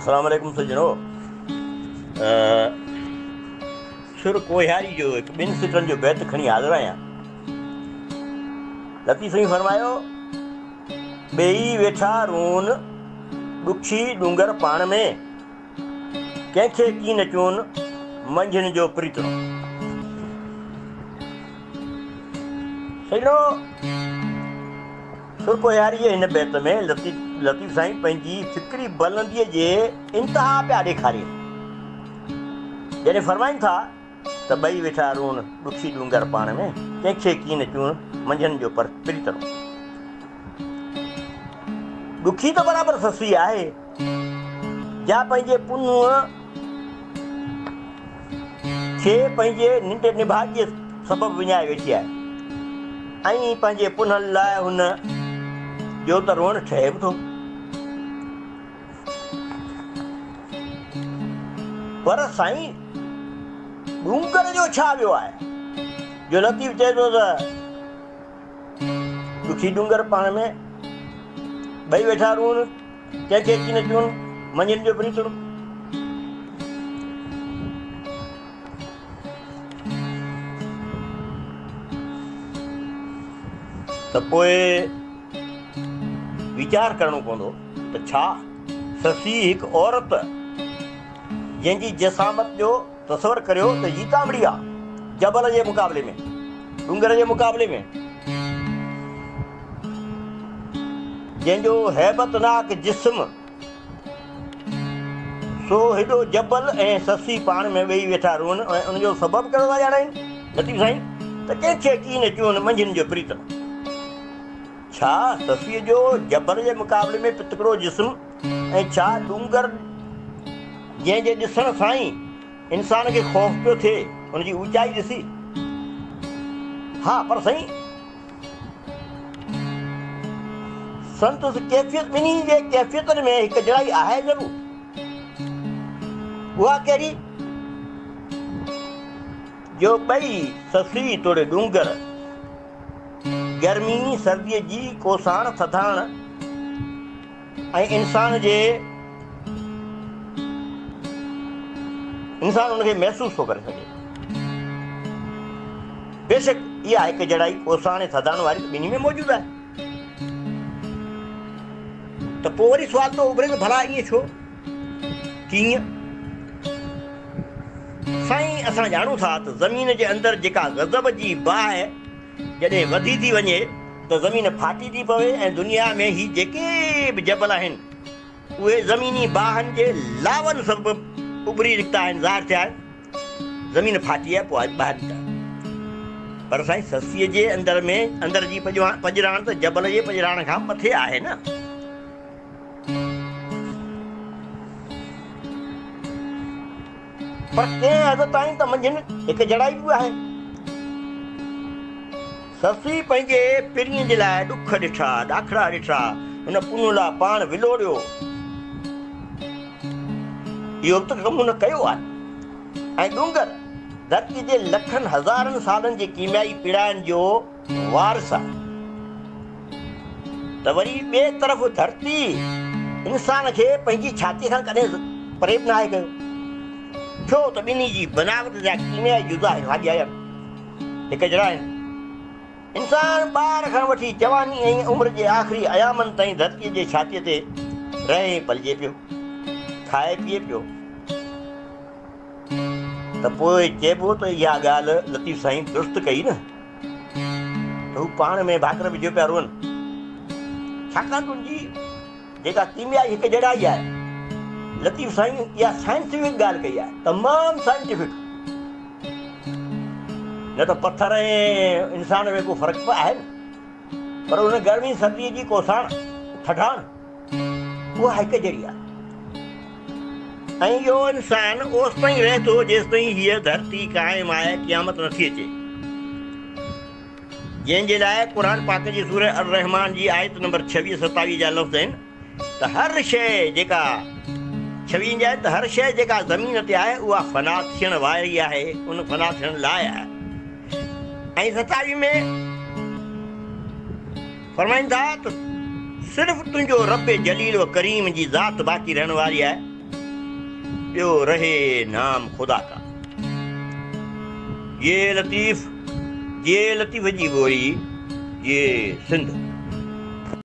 अस्सलाम वालेकुम सज्जनों। सुर कोहियारी जो एक ॿिनि सिटनि जो बैत खणी हाज़िर आहियां। लतीफ़ साईं फरमायो, ॿेई वेठा रोन ॾुखी डूंगर पाण में, कंहिंखे की न चून मंझंदि जो प्रीतणो। सॼणो, सुर कोहियारी जे हिन बैत में लतीफ़ साईं पंहिंजी फिक्री बुलंदीअ जे इंतिहा पिया ॾेखारिनि। जॾहिं फरमाइनि था त ॿई वेठा रोन ॾुखी डूंगर पाण में, कंहिंखे की न चून मंझंदि जो प्रीतणो। ॾुखी त बराबरि ससी आहे, जा पंहिंजे पुनुअ खे पंहिंजे निंड निभाॻीअ सबबु विञाए वेठी आहे, ऐं पंहिंजे पुननि लाइ हुन जो त रोअण ठहे बि थो। पर साईं, डूंगर जो छा वियो आहे जो लतीफ़ चए थो त ॾुखी डूंगर पाण में, ॿई वेठा रोन कंहिंखे की न चून मंझंदि जो प्रीतणो। त पोइ वीचार करणो पवंदो त छा ससी हिकु औरत जंहिंजी जसामत जो तसवर करियो त ही कामड़ी आहे, जबल जे मुक़ाबले में, डूंगर जे मुक़ाबले में, जंहिंजो हैबतनाक जिस्म, सो हेॾो जबल ऐं ससी पाण में ॿई वेठा रोन, ऐं उनजो सबबु कहिड़ो था ॼाणाइनि लतीफ़ साईं त कंहिंखे की न चून मंझंदि जो प्रीतणो। छा ससीअ जो जबल जे मुक़ाबले में पितकड़ो जिस्म, ऐं छा डूंगर जंहिंजे ॾिसण सां ई इंसान खे ख़ौफ़ पियो थिए उनजी ऊचाई ॾिसी। हा, पर साईं, संतुस कैफ़ियत ॿिन्ही जे कैफ़ियतनि में हिकु जड़ाई आहे ज़रूरु। उहा कहिड़ी जो ॿई ससी तोड़े डूंगर, गर्मी सर्दीअ जी कोसाण थधाण, ऐं इंसान उनखे महसूस थो करे सघे। बेशक इहा हिकु जड़ाई कोसाण ऐं थधाण वारी ॿिन्ही में मौजूदु आहे। त पोइ वरी सुवाल थो उभिरे त भला ईअं छो, कीअं? साईं, असां ॼाणूं था त ज़मीन जे अंदरि जेका ग़ज़ब जी बाहि जॾहिं वधी थी वञे त ज़मीन फाटी थी पवे, ऐं दुनिया में ही जेके बि जबल आहिनि उहे ज़मीनी बाहनि जे लावनि सबबु उभरी निकिता आहिनि, ज़ाहिर थिया आहिनि। ज़मीन फाटी आहे, पोइ ॿाहिरि निकिता। पर साईं, ससीअ जे अंदर जी पजराण त जबल जे पजराण खां मथे आहे न। पर कंहिं हद ताईं त मंझंदि हिकु जड़ाई बि आहे। ससी पंहिंजे पिरीअ जे लाइ ॾुख ॾिठा, ॾाखड़ा ॾिठा, हुन पुन लाइ पाण विलोड़ियो, इहो त कमु न कयो आहे। ऐं डूंगर धरतीअ जे लखनि हज़ारनि सालनि जे कीमियाई पिड़ाइनि जो वारिस आहे। त वरी ॿिए तरफ़ धरती इंसान खे पंहिंजी छातीअ खां कॾहिं परेब न आहे कयो, छो त ॿिन्ही जी बनावट जा कीमियाई जुज़ा साॻिया आहिनि, हिकु जहिड़ा आहिनि। इंसान ॿार खां वठी जवानी ऐं उमिरि जे आख़िरी अयामनि ताईं धरतीअ जे छातीअ ते रहे पलिजे पियो, खाए पीए पियो। त पोइ चइबो त इहा ॻाल्हि लतीफ़ साईं दुरुस्त कई न, त हू पाण में भाकर विझो पिया रोअनि, छाकाणि त उनजी जेका कीमियाई हिकु जहिड़ाई आहे। लतीफ़ साईं इहा साइंटिफिक ॻाल्हि कई आहे, तमामु साइंटिफिक। न त पथर ऐं इंसान में को फ़र्क़ु आहे न, पर हुन गर्मी सर्दीअ जी कोसाण थधाण उहा हिकु जहिड़ी आहे। ऐं इहो इंसान ओसि ताईं रहे थो जेसि ताईं हीअ धरती क़ाइमु आहे, क़यामत नथी अचे। जंहिंजे लाइ क़ुरान पाक जी सूरह अर-रहमान जी आयत नंबर 26-27 जा लफ़्ज़ आहिनि त हर शइ जेका 26 जा त हर शइ जेका ज़मीन ते आहे उहा फ़ना थियण वारी आहे, उन फ़ना थियण लाइ आहे। ऐं 27 में फरमाइनि था त सिर्फ़ु तुंहिंजो रब जलील व करीम जी ज़ात बाक़ी रहण वारी आहे, ॿियो रहे नाम ख़ुदा का। ये लतीफ़ जी ॿोली ये सिंध।